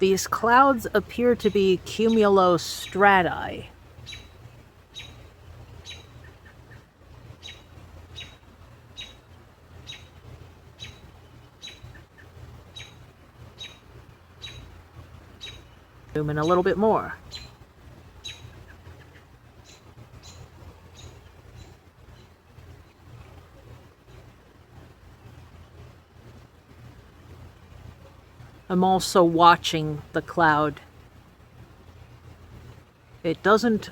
These clouds appear to be cumulostratus. Zoom in a little bit more. I'm also watching the cloud. It doesn't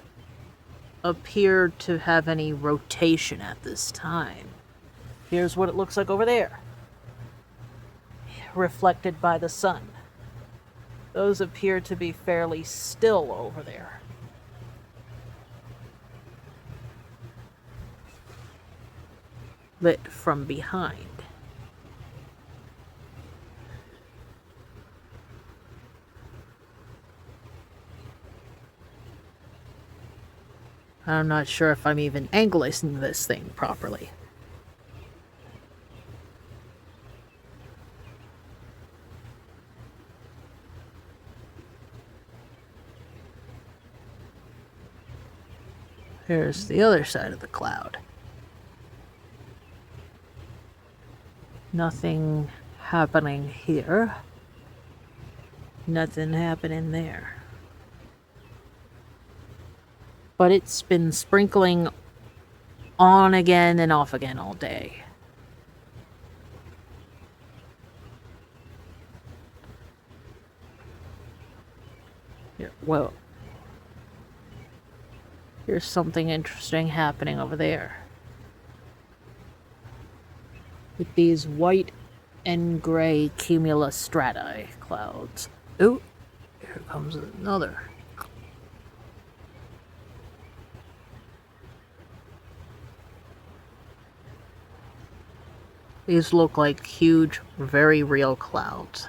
appear to have any rotation at this time. Here's what it looks like over there, reflected by the sun. Those appear to be fairly still over there. Lit from behind. I'm not sure if I'm even angling this thing properly. Here's the other side of the cloud. Nothing happening here. Nothing happening there. But it's been sprinkling on again and off again all day. Here, whoa. Here's something interesting happening over there. With these white and gray cumulostratus clouds. Ooh, here comes another. These look like huge, very real clouds.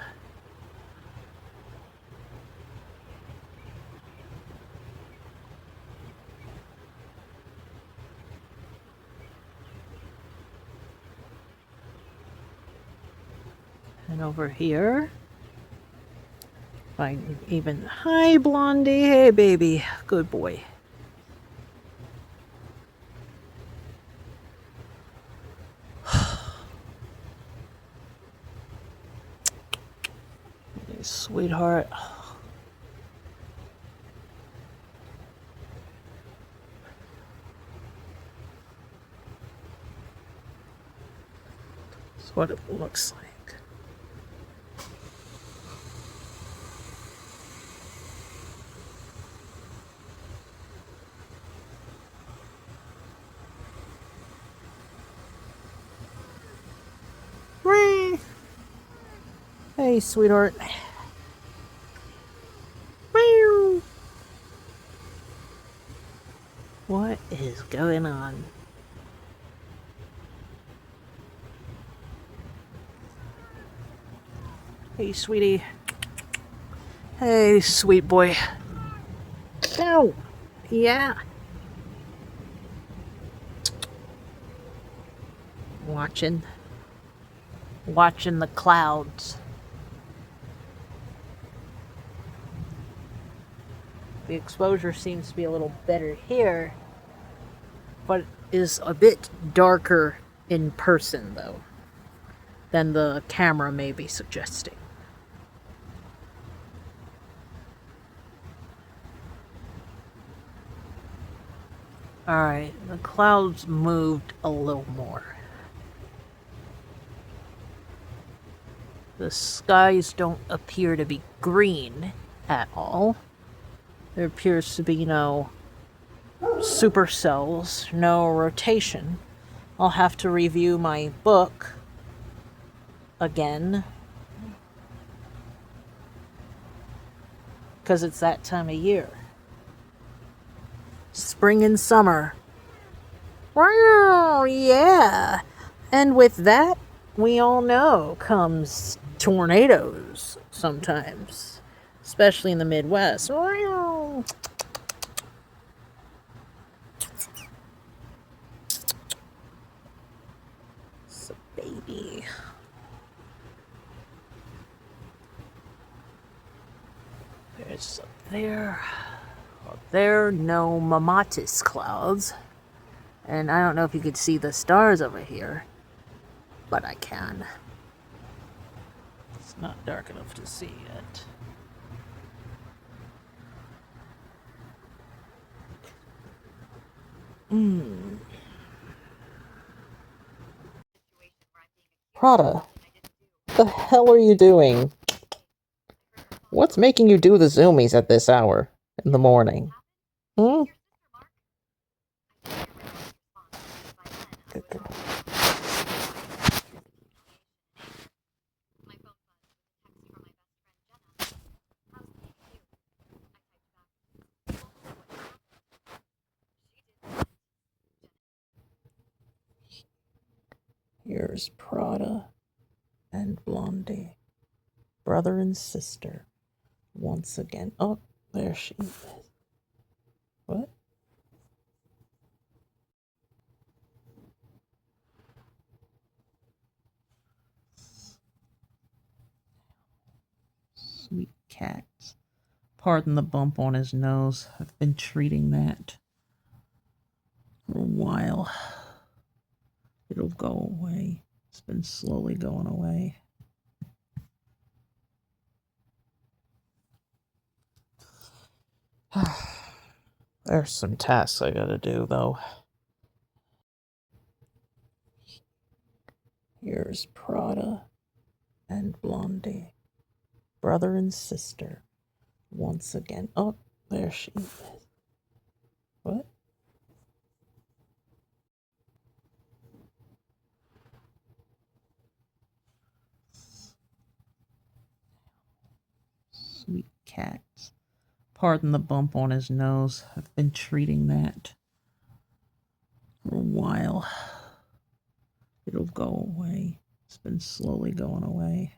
And over here, hi Blondie, hey baby, good boy. Sweetheart. That's what it looks like. Hey, sweetheart. What is going on? Hey, sweetie. Hey, sweet boy. Oh, yeah. Watching the clouds. The exposure seems to be a little better here, but is a bit darker in person, though, than the camera may be suggesting. Alright, the clouds moved a little more. The skies don't appear to be green at all. There appears to be no supercells, no rotation. I'll have to review my book again, because it's that time of year. Spring and summer. Wow, yeah. And with that, we all know, comes tornadoes sometimes, especially in the Midwest. Wow. It's a baby. There's up there. Up there, no mammatus clouds. And I don't know if you could see the stars over here, but I can. It's not dark enough to see yet. Prada, what the hell are you doing? What's making you do the zoomies at this hour in the morning? Hmm? Good girl. Here's Prada and Blondie, brother and sister, once again. Oh, there she is. What? Sweet cats. Pardon the bump on his nose. I've been treating that for a while. It'll go away. It's been slowly going away. There's some tasks I gotta do, though. Here's Prada and Blondie, brother and sister, once again. Oh, there she is. What? Sweet cats. Pardon the bump on his nose. I've been treating that for a while. It'll go away. It's been slowly going away.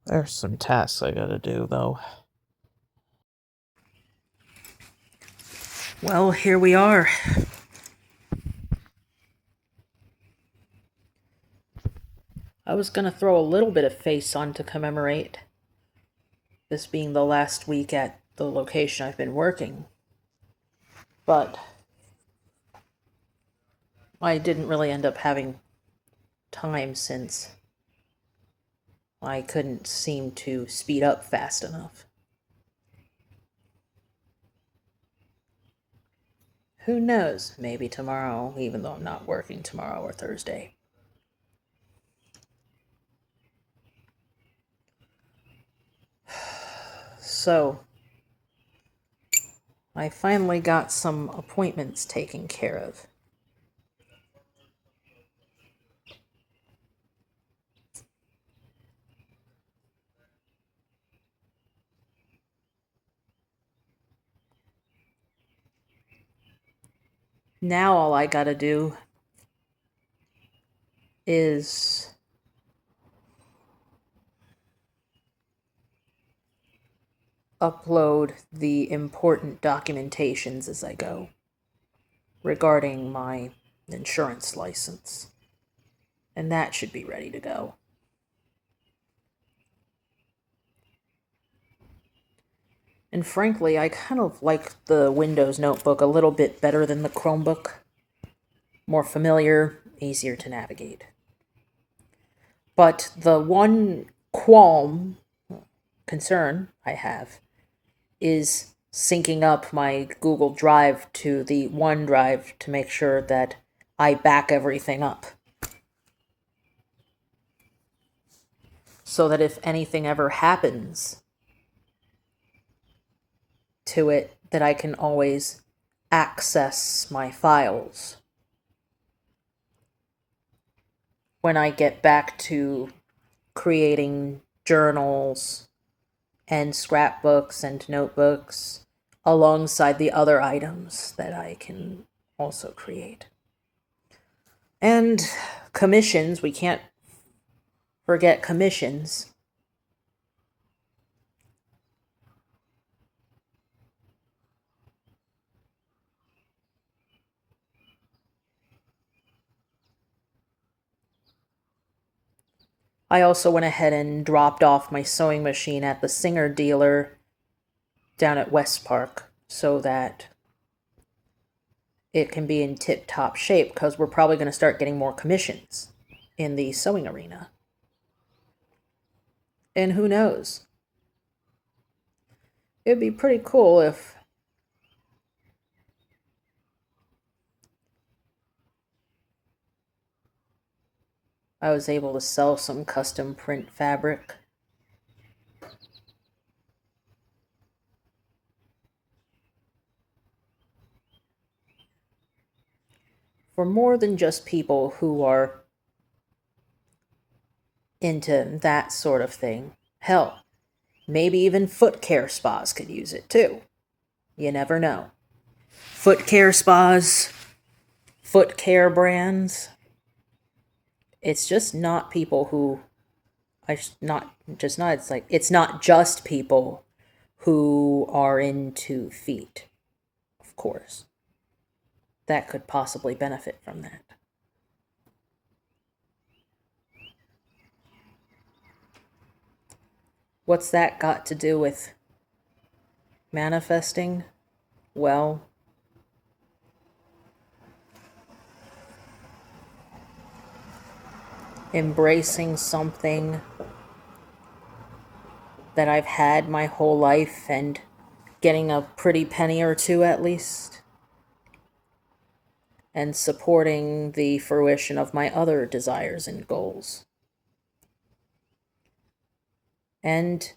There's some tasks I gotta do, though. Well, here we are. I was gonna throw a little bit of face on to commemorate this being the last week at the location I've been working. But I didn't really end up having time since I couldn't seem to speed up fast enough. Who knows? Maybe tomorrow, even though I'm not working tomorrow or Thursday. So, I finally got some appointments taken care of. Now all I gotta do is upload the important documentations as I go regarding my insurance license. And that should be ready to go. And frankly, I kind of like the Windows Notebook a little bit better than the Chromebook. More familiar, easier to navigate. But the one concern I have is syncing up my Google Drive to the OneDrive to make sure that I back everything up. So that if anything ever happens to it, that I can always access my files when I get back to creating journals and scrapbooks and notebooks alongside the other items that I can also create. And commissions, we can't forget commissions. I also went ahead and dropped off my sewing machine at the Singer dealer down at West Park so that it can be in tip-top shape, because we're probably going to start getting more commissions in the sewing arena. And who knows? It'd be pretty cool if I was able to sell some custom print fabric. For more than just people who are into that sort of thing. Hell, maybe even foot care spas could use it too. You never know. Foot care spas, foot care brands. It's just not people who it's not just people who are into feet, of course. That could possibly benefit from that. What's that got to do with manifesting? Well, embracing something that I've had my whole life and getting a pretty penny or two at least, and supporting the fruition of my other desires and goals. And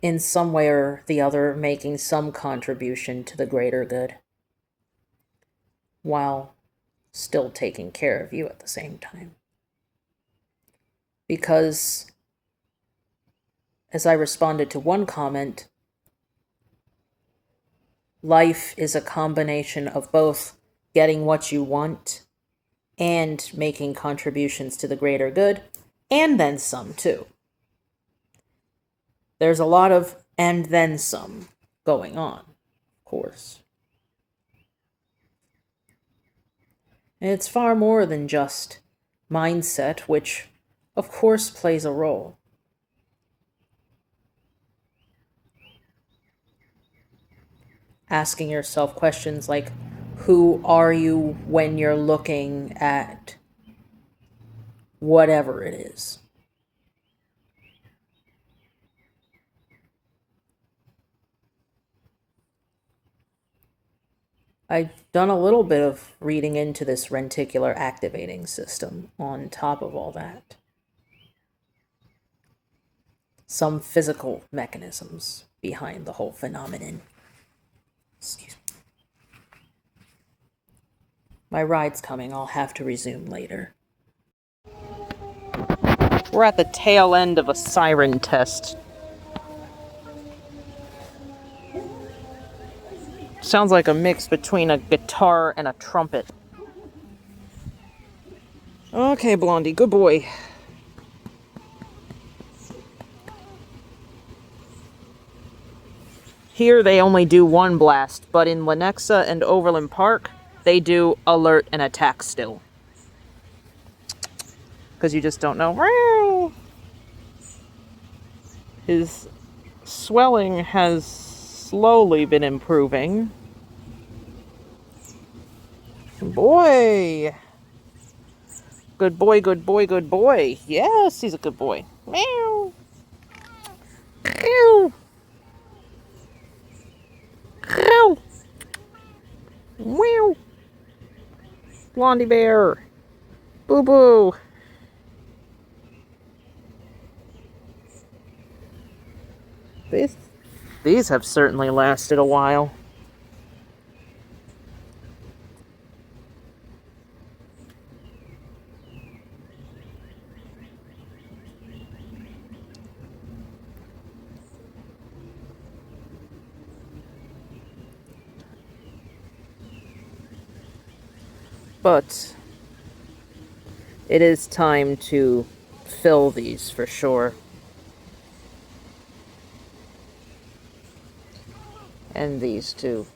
in some way or the other, making some contribution to the greater good, while still taking care of you at the same time. Because, as I responded to one comment, life is a combination of both getting what you want and making contributions to the greater good, and then some too. There's a lot of and then some going on, of course. And it's far more than just mindset, which of course plays a role. Asking yourself questions like, who are you when you're looking at whatever it is? I've done a little bit of reading into this reticular activating system on top of all that. Some physical mechanisms behind the whole phenomenon. Excuse me. My ride's coming. I'll have to resume later. We're at the tail end of a siren test. Sounds like a mix between a guitar and a trumpet. Okay, Blondie, good boy. Here they only do one blast, but in Lenexa and Overland Park, they do alert and attack still. Because you just don't know. His swelling has slowly been improving. Boy! Good boy, good boy, good boy. Yes, he's a good boy. Meow! Meow! Meow! Meow! Blondie bear! Boo-boo! These have certainly lasted a while. But it is time to fill these for sure. And these too.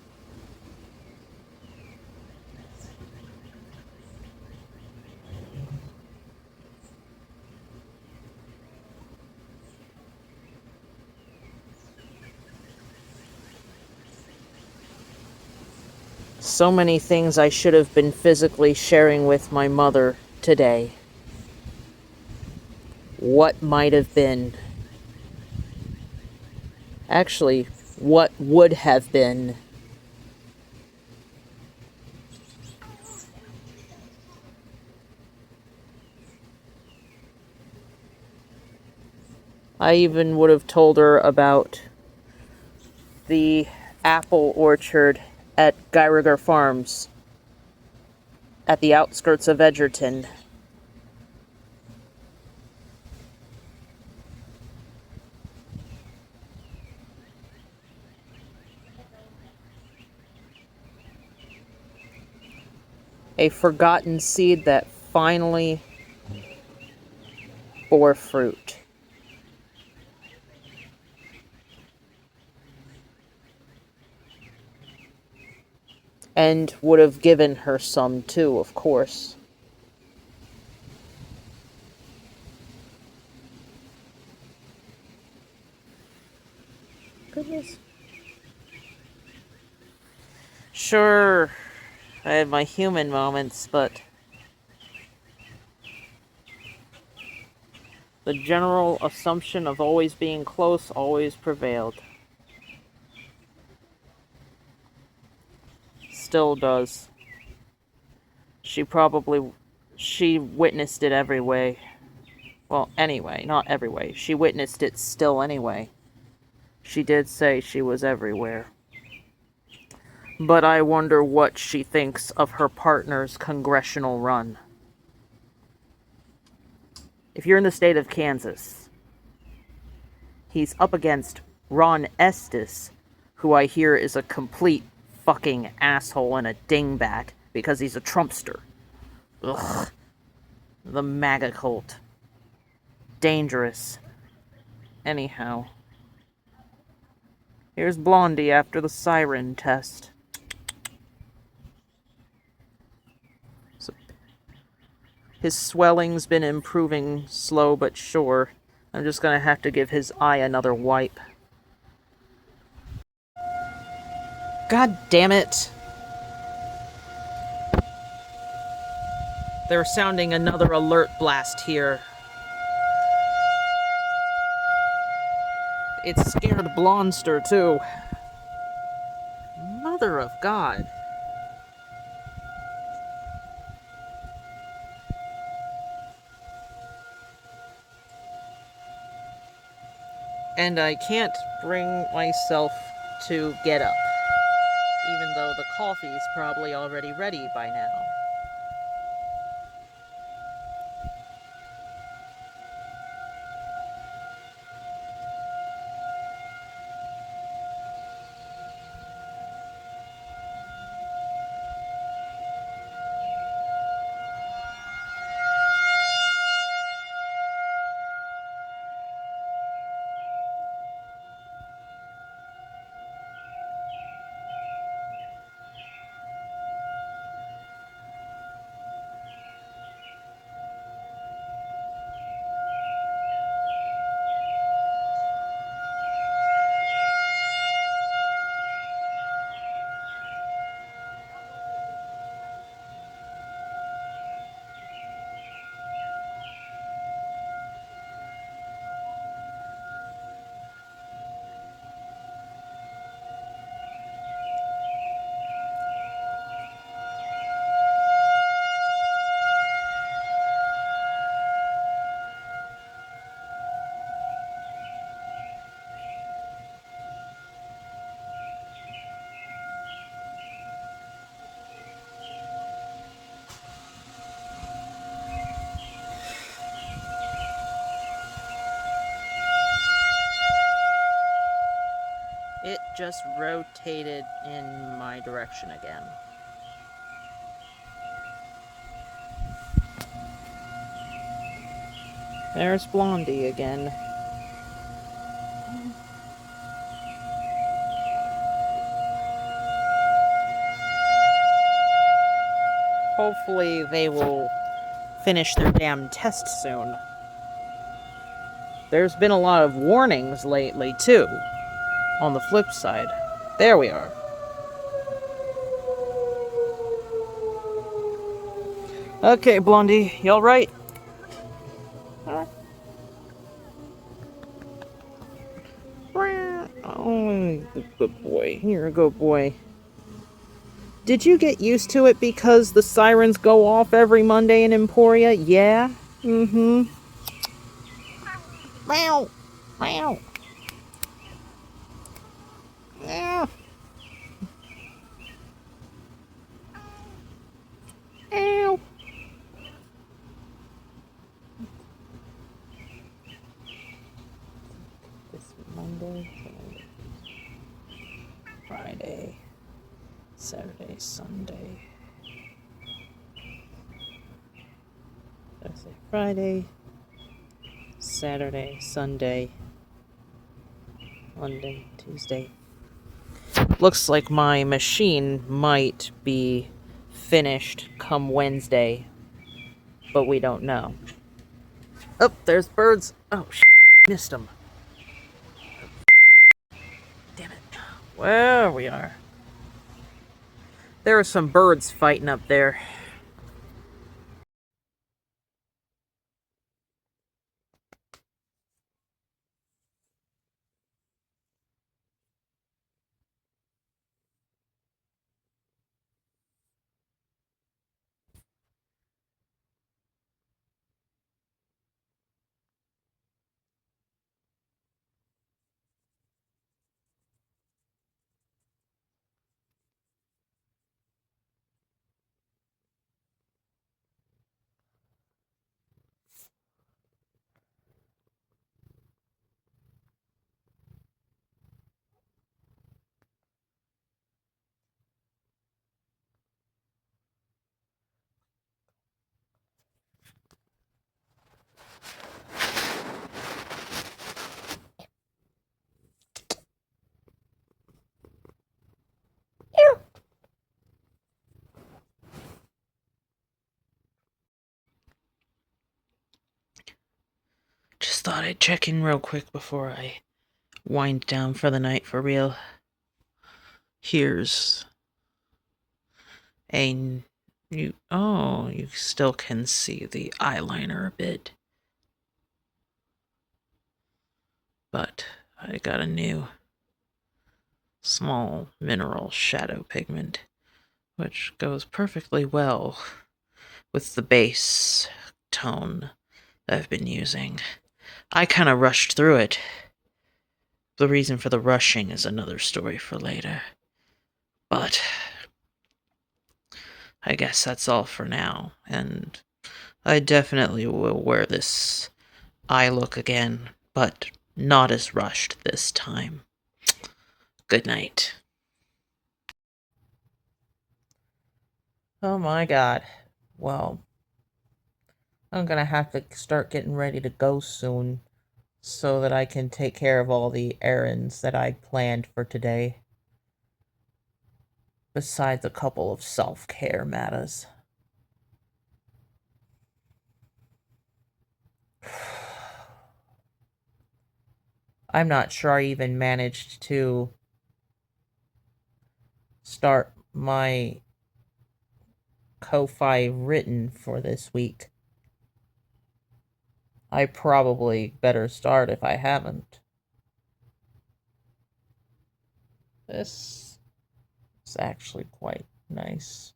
So many things I should have been physically sharing with my mother today. What might have been. Actually, what would have been. I even would have told her about the apple orchard at Geiger Farms at the outskirts of Edgerton. A forgotten seed that finally bore fruit. And would have given her some too, of course. Goodness. Sure, I had my human moments, but the general assumption of always being close always prevailed. Still does. She witnessed it every way. Well, anyway, not every way. She witnessed it still anyway. She did say she was everywhere. But I wonder what she thinks of her partner's congressional run. If you're in the state of Kansas, he's up against Ron Estes, who I hear is a complete fucking asshole and a dingbat because he's a Trumpster. Ugh. The MAGA cult. Dangerous. Anyhow. Here's Blondie after the siren test. So, his swelling's been improving slow but sure. I'm just gonna have to give his eye another wipe. God damn it! They're sounding another alert blast here. It scared Blondster, too. Mother of God. And I can't bring myself to get up, even though the coffee's probably already ready by now. It just rotated in my direction again. There's Blondie again. Hopefully they will finish their damn test soon. There's been a lot of warnings lately, too. On the flip side. There we are. Okay, Blondie, you alright? Oh, good boy. You're a good boy. Did you get used to it because the sirens go off every Monday in Emporia? Yeah? Mm-hmm. Meow. Meow. Meow. Meow. This Monday, Friday, Saturday, Sunday, Thursday, Friday, Saturday, Sunday, Monday, Tuesday. Looks like my machine might be finished come Wednesday, but we don't know. Oh, there's birds. Oh, missed them. Damn it. Where we are. There are some birds fighting up there. Just thought I'd check in real quick before I wind down for the night for real. Here's a new... Oh, you still can see the eyeliner a bit. But I got a new small mineral shadow pigment, which goes perfectly well with the base tone that I've been using. I kind of rushed through it. The reason for the rushing is another story for later. But I guess that's all for now, and I definitely will wear this eye look again, but not as rushed this time. Good night. Oh my god. Well, I'm gonna have to start getting ready to go soon so that I can take care of all the errands that I planned for today. Besides a couple of self-care matters. I'm not sure I even managed to start my Ko-Fi written for this week. I probably better start if I haven't. This is actually quite nice.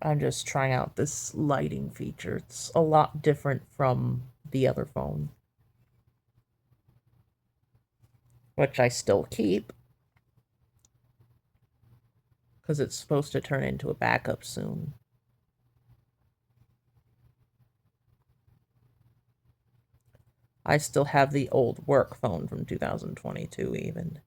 I'm just trying out this lighting feature. It's a lot different from the other phone, which I still keep because it's supposed to turn into a backup soon. I still have the old work phone from 2022 even.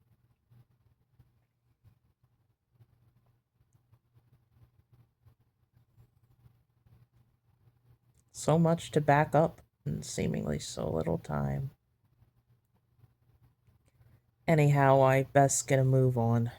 So much to back up in seemingly so little time. Anyhow, I best get a move on.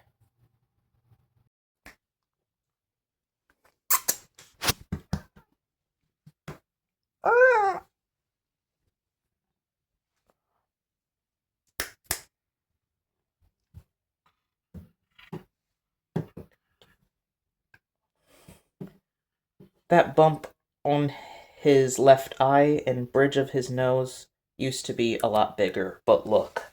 That bump on his left eye and bridge of his nose used to be a lot bigger, but look.